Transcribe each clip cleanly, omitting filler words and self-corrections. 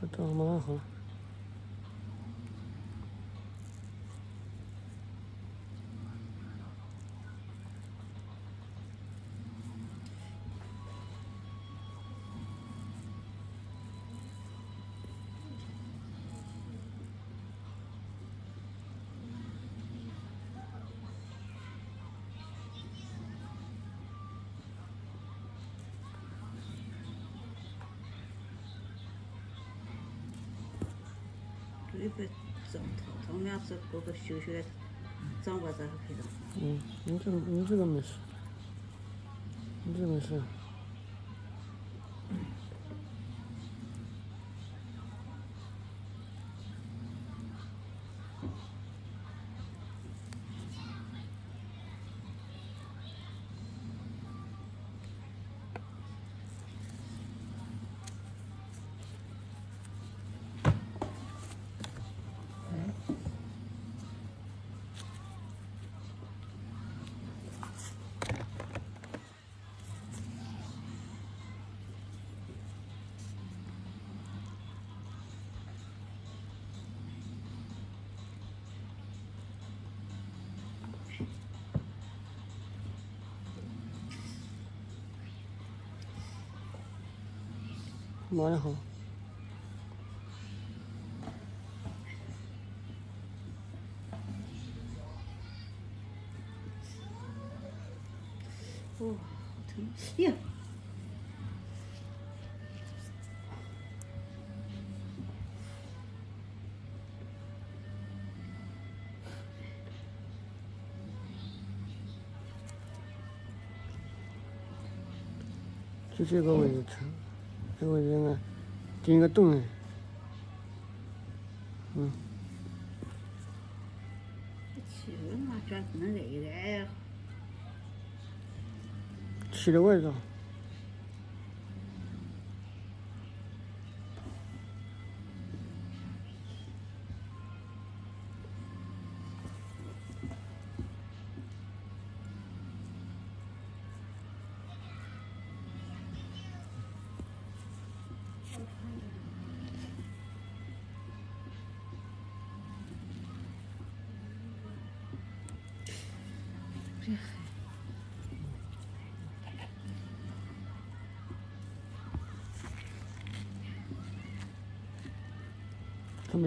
这蛮好。一个长头面是过个修修的，长脖子还可以的。你这个没事，你这个没事。蛮好。哦，疼！呀，就这个位置疼，这个位置呢，钉个洞哎。气了嘛，转不能累的。起的位置。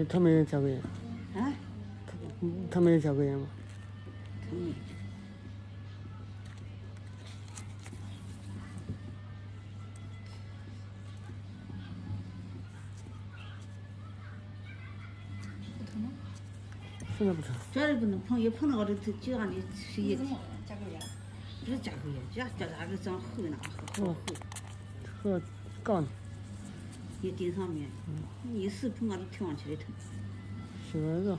他没有甲沟炎。啊？他没有甲沟炎吗？他没。不疼吗？现在不疼。这里不能碰，一碰到我这就让你是一。甲沟炎？不是甲沟炎，这哪个长厚呢？好厚。这杠。一顶上面，你一碰到就跳上去的疼。小孩子。